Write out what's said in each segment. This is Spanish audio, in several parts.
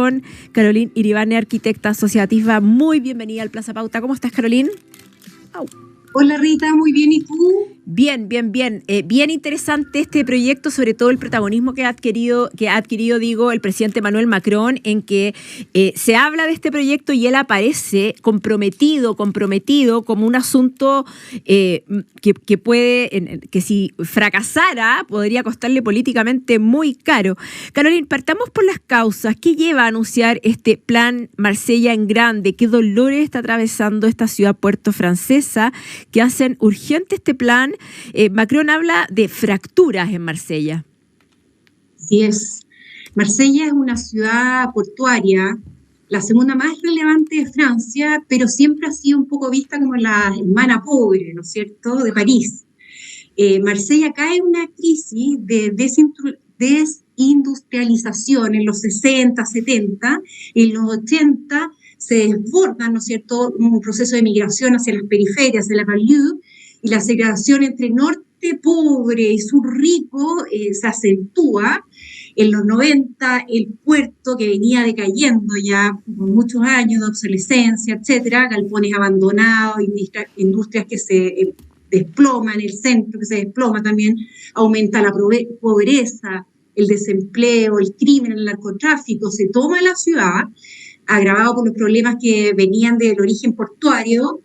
con Caroline Iribarne, arquitecta asociativa. Muy bienvenida al Plaza Pauta. ¿Cómo estás, Caroline? Hola Rita, muy bien, ¿y tú? Bien. Bien interesante este proyecto, sobre todo el protagonismo que ha adquirido, el presidente Emmanuel Macron, en que se habla de este proyecto y él aparece comprometido como un asunto que si fracasara podría costarle políticamente muy caro. Caroline, partamos por las causas. ¿Qué lleva a anunciar este plan Marsella en grande? ¿Qué dolores está atravesando esta ciudad puerto francesa que hacen urgente este plan? Macron habla de fracturas en Marsella. Así es. Marsella es una ciudad portuaria, la segunda más relevante de Francia, pero siempre ha sido un poco vista como la hermana pobre, ¿no es cierto?, de París. Marsella cae en una crisis de desindustrialización en los 60, 70, en los 80 se desborda, ¿no es cierto?, un proceso de migración hacia las periferias, hacia la banlieue, y la segregación entre norte pobre y sur rico se acentúa. En los 90, el puerto que venía decayendo ya por muchos años de obsolescencia, etcétera, galpones abandonados, industrias que se desploman, el centro que se desploma también, aumenta la pobreza, el desempleo, el crimen, el narcotráfico, se toma la ciudad, agravado por los problemas que venían del origen portuario,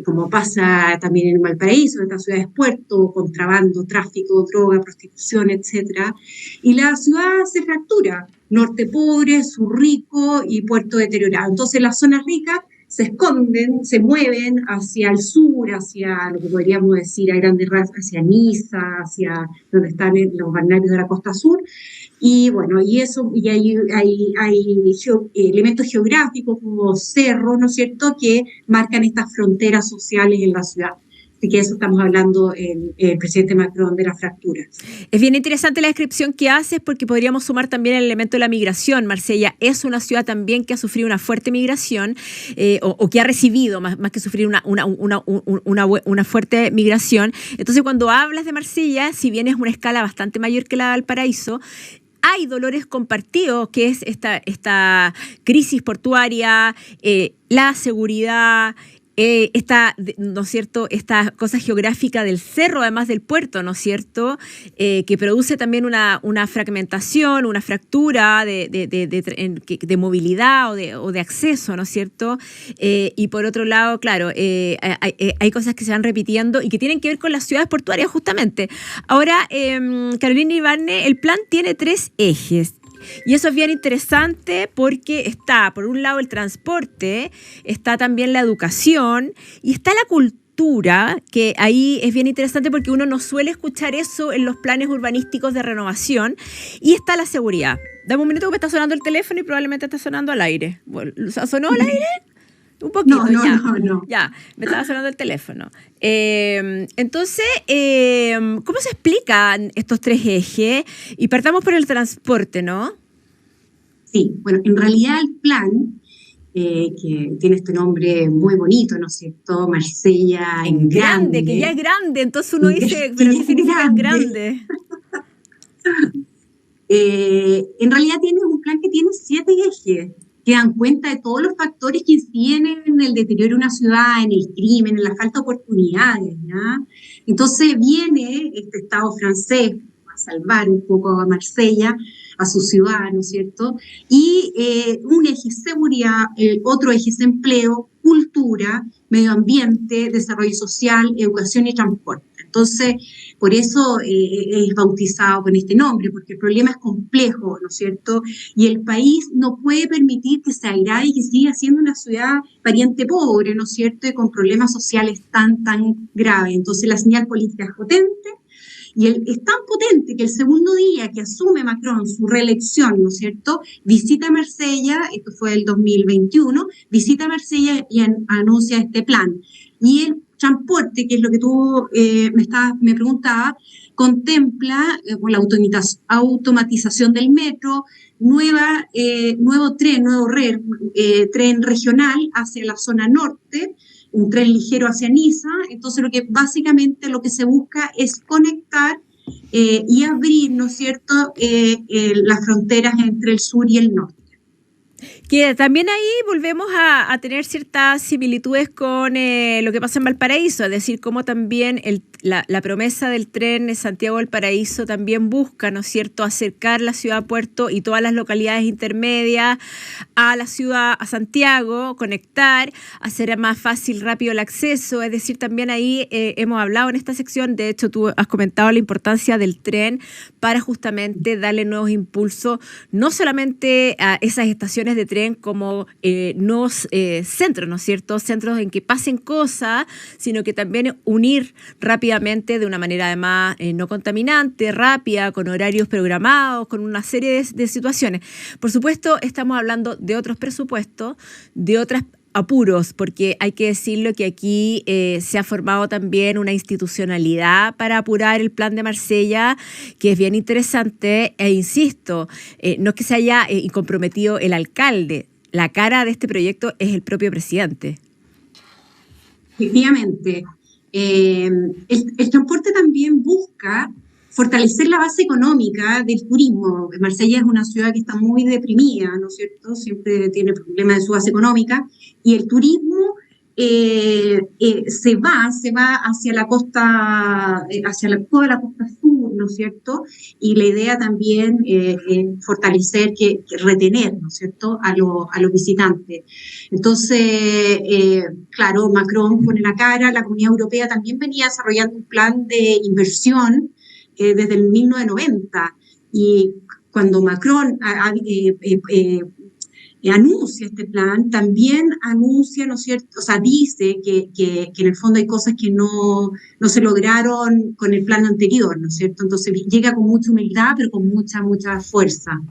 como pasa también en Valparaíso, en estas ciudades puerto, contrabando, tráfico, droga, prostitución, etcétera. Y la ciudad se fractura, norte pobre, sur rico y puerto deteriorado. Entonces las zonas ricas se esconden, se mueven hacia el sur, hacia lo que podríamos decir a grandes rasgos, hacia Niza, hacia donde están los balnearios de la costa sur. Y bueno, y hay elementos geográficos como cerros, ¿no es cierto?, que marcan estas fronteras sociales en la ciudad. Así que eso estamos hablando el presidente Macron de las fracturas. Es bien interesante la descripción que haces porque podríamos sumar también el elemento de la migración. Marsella es una ciudad también que ha sufrido una fuerte migración o que ha recibido, más que sufrir una fuerte migración. Entonces, cuando hablas de Marsella, si bien es una escala bastante mayor que la de Valparaíso, hay dolores compartidos, que es esta crisis portuaria, la seguridad, ¿no es cierto?, esta cosa geográfica del cerro, además del puerto, ¿no es cierto?, que produce también una fragmentación, una fractura de movilidad o de acceso, ¿no es cierto? Y por otro lado, claro, hay cosas que se van repitiendo y que tienen que ver con las ciudades portuarias justamente. Ahora, Caroline Iribarne, el plan tiene 3 ejes. Y eso es bien interesante porque está, por un lado, el transporte, está también la educación y está la cultura, que ahí es bien interesante porque uno no suele escuchar eso en los planes urbanísticos de renovación, y está la seguridad. Dame un minuto que me está sonando el teléfono y probablemente está sonando al aire. Bueno, ¿sonó al aire? Un poquito, No. Ya, me estaba sonando el teléfono. Entonces, ¿cómo se explican estos 3 ejes? Y partamos por el transporte, ¿no? Sí, bueno, en realidad el plan, que tiene este nombre muy bonito, ¿no es cierto? Marsella en grande. Que ya es grande, entonces uno dice, ¿pero qué significa en grande? En realidad tiene un plan que tiene 7 ejes, que dan cuenta de todos los factores que inciden en el deterioro de una ciudad, en el crimen, en la falta de oportunidades, ¿ya? Entonces viene este Estado francés a salvar un poco a Marsella, a su ciudad, ¿no es cierto? Y un eje es seguridad, el otro eje es empleo, cultura, medio ambiente, desarrollo social, educación y transporte. Entonces, por eso es bautizado con este nombre, porque el problema es complejo, ¿no es cierto? Y el país no puede permitir que se agrave y que siga siendo una ciudad pariente pobre, ¿no es cierto? Y con problemas sociales tan graves. Entonces, la señal política es potente. Y es tan potente que el segundo día que asume Macron su reelección, ¿no es cierto?, visita Marsella, esto fue el 2021, visita Marsella y anuncia este plan. Y el transporte, que es lo que tú me preguntabas, contempla la automatización del metro, nuevo tren regional hacia la zona norte, un tren ligero hacia Niza. Entonces básicamente lo que se busca es conectar y abrir, ¿no es cierto?, las fronteras entre el sur y el norte. Que también ahí volvemos a tener ciertas similitudes con lo que pasa en Valparaíso, es decir, cómo también la promesa del tren de Santiago-Valparaíso también busca, ¿no es cierto?, acercar la ciudad a Puerto y todas las localidades intermedias a la ciudad, a Santiago, conectar, hacer más fácil, rápido el acceso, es decir, también ahí hemos hablado en esta sección, de hecho tú has comentado la importancia del tren para justamente darle nuevos impulsos, no solamente a esas estaciones de tren como nuevos centros, ¿no es cierto?, centros en que pasen cosas, sino que también unir rápidamente de una manera además no contaminante, rápida, con horarios programados, con una serie de situaciones. Por supuesto, estamos hablando de otros presupuestos, de otras apuros, porque hay que decirlo que aquí se ha formado también una institucionalidad para apurar el plan de Marsella, que es bien interesante, e insisto, no es que se haya comprometido el alcalde, la cara de este proyecto es el propio presidente. Efectivamente. El transporte también busca fortalecer la base económica del turismo. Marsella es una ciudad que está muy deprimida, ¿no es cierto? Siempre tiene problemas de su base económica, y el turismo se va hacia la costa, toda la costa sur, ¿no es cierto? Y la idea también es fortalecer, retener, ¿no es cierto?, a los visitantes. Entonces, claro, Macron pone la cara, la Comunidad Europea también venía desarrollando un plan de inversión desde el 1990, y cuando Macron anuncia este plan, también anuncia, ¿no es cierto?, o sea, dice que en el fondo hay cosas que no se lograron con el plan anterior, ¿no es cierto? Entonces llega con mucha humildad, pero con mucha fuerza.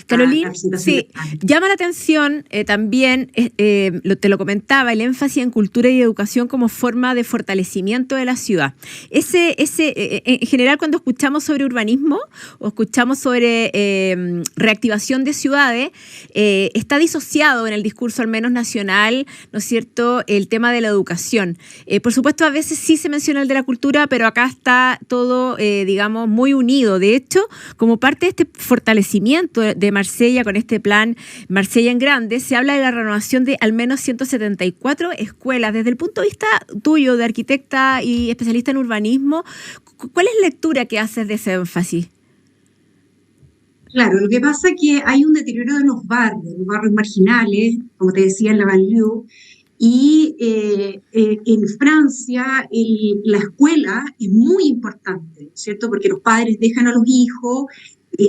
Carolina, sí, llama la atención también, te lo comentaba, el énfasis en cultura y educación como forma de fortalecimiento de la ciudad. En general, cuando escuchamos sobre urbanismo o escuchamos sobre reactivación de ciudades, está disociado en el discurso, al menos nacional, ¿no es cierto?, el tema de la educación. Por supuesto, a veces sí se menciona el de la cultura, pero acá está todo, digamos, muy unido. De hecho, como parte de este fortalecimiento de Marsella, con este plan Marsella en Grande, se habla de la renovación de al menos 174 escuelas. Desde el punto de vista tuyo, de arquitecta y especialista en urbanismo, ¿cuál es la lectura que haces de ese énfasis? Claro, lo que pasa es que hay un deterioro de los barrios marginales, como te decía, en la Banlieue, y en Francia la escuela es muy importante, ¿cierto?, porque los padres dejan a los hijos.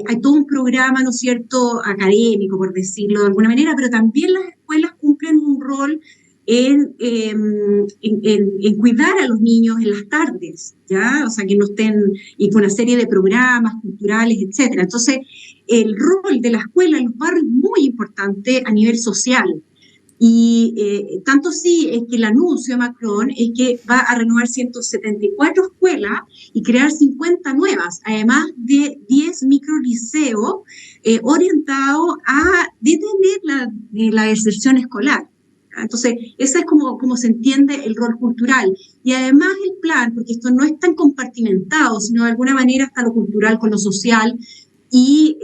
Hay todo un programa, ¿no es cierto?, académico, por decirlo de alguna manera, pero también las escuelas cumplen un rol en cuidar a los niños en las tardes, ¿ya? O sea, que no estén, y con una serie de programas culturales, etcétera. Entonces, el rol de la escuela en los barrios es muy importante a nivel social. Y tanto sí es que el anuncio de Macron es que va a renovar 174 escuelas y crear 50 nuevas, además de 10 microliceos orientados a detener la deserción escolar. Entonces, esa es como se entiende el rol cultural. Y además el plan, porque esto no es tan compartimentado, sino de alguna manera está lo cultural con lo social, y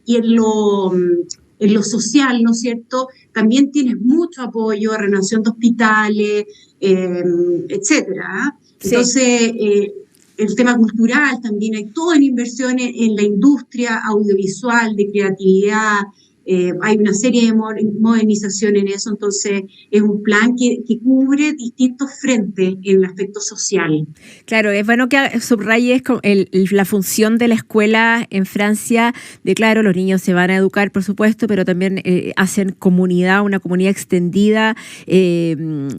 en lo social, ¿no es cierto?, también tienes mucho apoyo, renovación de hospitales, etcétera. Entonces, el tema cultural también, hay toda una inversión en la industria audiovisual, de creatividad, hay una serie de modernización en eso. Entonces es un plan que cubre distintos frentes en el aspecto social. Claro, es bueno que subrayes la función de la escuela en Francia, de claro, los niños se van a educar, por supuesto, pero también hacen comunidad, una comunidad extendida,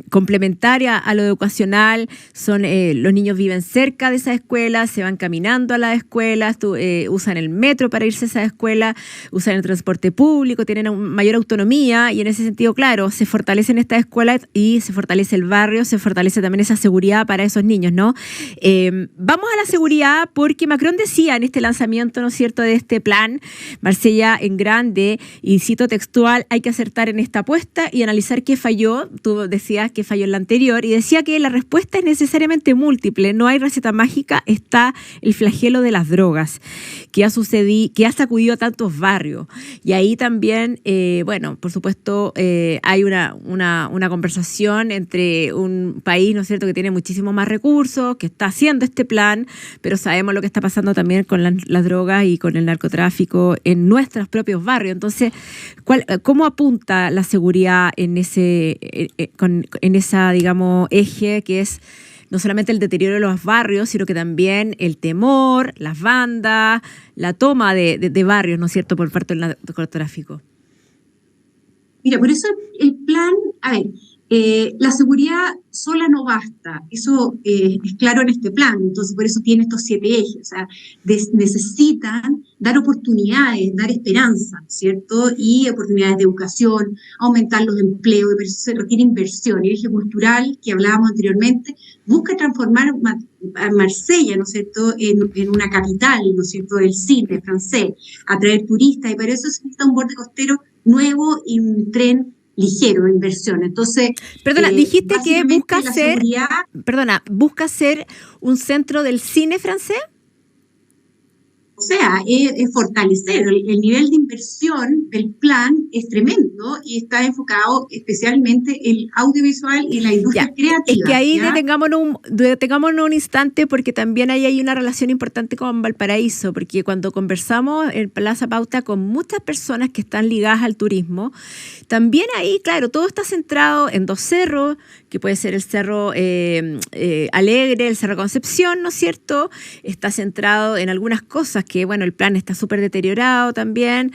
complementaria a lo educacional. Los niños viven cerca de esa escuela, se van caminando a las escuelas, usan el metro para irse a esa escuela, usan el transporte público, tienen mayor autonomía, y en ese sentido, claro, se fortalecen estas escuelas y se fortalece el barrio, se fortalece también esa seguridad para esos niños, ¿no? Vamos a la seguridad, porque Macron decía en este lanzamiento, ¿no es cierto?, de este plan Marsella en Grande, y cito textual: hay que acertar en esta apuesta y analizar qué falló. Tú decías que falló en la anterior, y decía que la respuesta es necesariamente múltiple, no hay receta mágica, está el flagelo de las drogas que ha sacudido a tantos barrios, y ahí también también, bueno, por supuesto, hay una conversación entre un país, ¿no es cierto?, que tiene muchísimos más recursos, que está haciendo este plan, pero sabemos lo que está pasando también con las drogas y con el narcotráfico en nuestros propios barrios. Entonces, ¿cómo apunta la seguridad en esa, digamos, eje que es no solamente el deterioro de los barrios, sino que también el temor, las bandas, la toma de barrios, ¿no es cierto?, por parte del narcotráfico? Mira, por eso el plan, a ver, la seguridad sola no basta, eso es claro en este plan, entonces por eso tiene estos 7 ejes, o sea, necesitan dar oportunidades, dar esperanza, ¿cierto? Y oportunidades de educación, aumentar los empleos, pero eso se requiere inversión. El eje cultural que hablábamos anteriormente busca transformar a Marsella, ¿no es cierto?, en una capital, ¿no es cierto?, del cine francés, atraer turistas, y para eso se necesita un borde costero nuevo y un tren ligero de inversión. Entonces, perdona, dijiste que busca ser un centro del cine francés. O sea, es fortalecer. El nivel de inversión del plan es tremendo y está enfocado especialmente en el audiovisual y la industria creativa. Es que ahí detengámonos un instante, porque también ahí hay una relación importante con Valparaíso, porque cuando conversamos en Plaza Pauta con muchas personas que están ligadas al turismo, también ahí, claro, todo está centrado en 2 cerros, que puede ser el Cerro Alegre, el Cerro Concepción, ¿no es cierto? Está centrado en algunas cosas que, bueno, el plan está súper deteriorado también,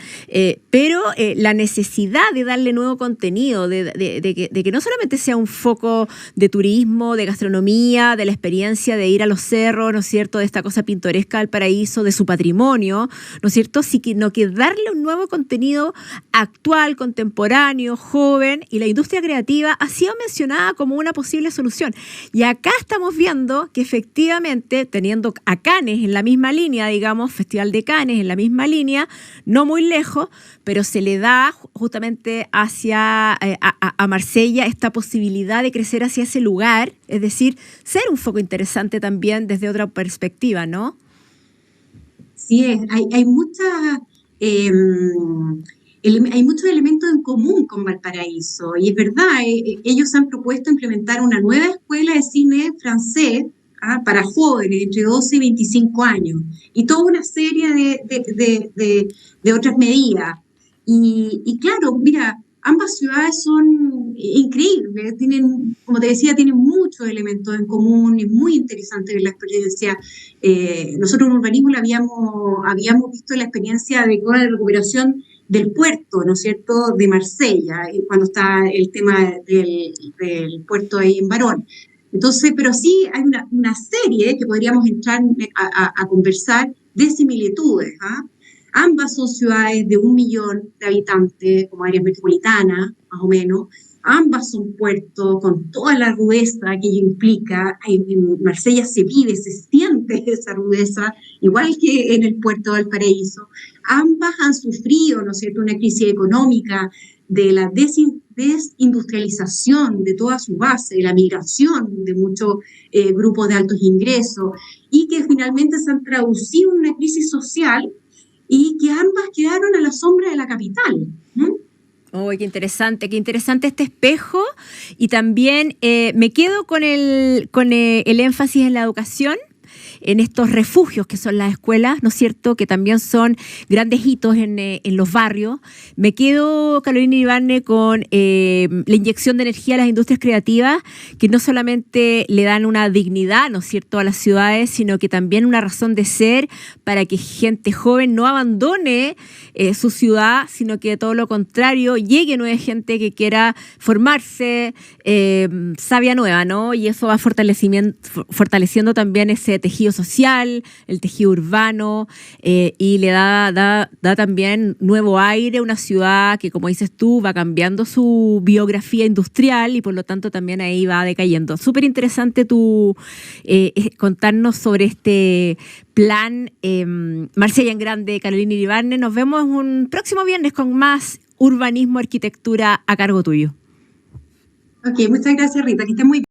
pero la necesidad de darle nuevo contenido, de que no solamente sea un foco de turismo, de gastronomía, de la experiencia de ir a los cerros, ¿no es cierto?, de esta cosa pintoresca del paraíso, de su patrimonio, ¿no es cierto?, sino que darle un nuevo contenido actual, contemporáneo, joven, y la industria creativa ha sido mencionada como una posible solución. Y acá estamos viendo que efectivamente, teniendo a Cannes en la misma línea, digamos, Festival de Cannes en la misma línea, no muy lejos, pero se le da justamente a Marsella esta posibilidad de crecer hacia ese lugar, es decir, ser un foco interesante también desde otra perspectiva, ¿no? Sí, hay muchos elementos en común con Valparaíso, y es verdad, ellos han propuesto implementar una nueva escuela de cine francés para jóvenes entre 12 y 25 años, y toda una serie de otras medidas. Y claro, mira, ambas ciudades son increíbles, tienen, como te decía, tienen muchos elementos en común, es muy interesante ver la experiencia. Nosotros en urbanismo habíamos visto la experiencia de recuperación del puerto, ¿no es cierto?, de Marsella, cuando está el tema del puerto ahí en Barón. Entonces, pero sí hay una serie que podríamos entrar a conversar de similitudes. Ambas son ciudades de 1 millón de habitantes, como áreas metropolitanas, más o menos. Ambas son puertos con toda la rudeza que ello implica. En Marsella se vive, se siente esa rudeza, igual que en el puerto de Valparaíso. Ambas han sufrido, ¿no es cierto?, una crisis económica, de la desindustrialización de toda su base, de la migración de muchos grupos de altos ingresos, y que finalmente se han traducido en una crisis social, y que ambas quedaron a la sombra de la capital. Oh, qué interesante este espejo. Y también me quedo con el énfasis en la educación, en estos refugios que son las escuelas, ¿no es cierto?, que también son grandes hitos en los barrios. Me quedo, Carolina Iribarne, con la inyección de energía a las industrias creativas, que no solamente le dan una dignidad, ¿no es cierto?, a las ciudades, sino que también una razón de ser para que gente joven no abandone su ciudad, sino que todo lo contrario, llegue nueva gente que quiera formarse, savia nueva, ¿no? Y eso va fortaleciendo también ese tejido social, el tejido urbano, y le da también nuevo aire a una ciudad que, como dices tú, va cambiando su biografía industrial y por lo tanto también ahí va decayendo. Súper interesante contarnos sobre este plan Marsella en Grande, Carolina Iribarne. Nos vemos un próximo viernes con más urbanismo, arquitectura a cargo tuyo. Ok, muchas gracias, Rita, que estés muy bien.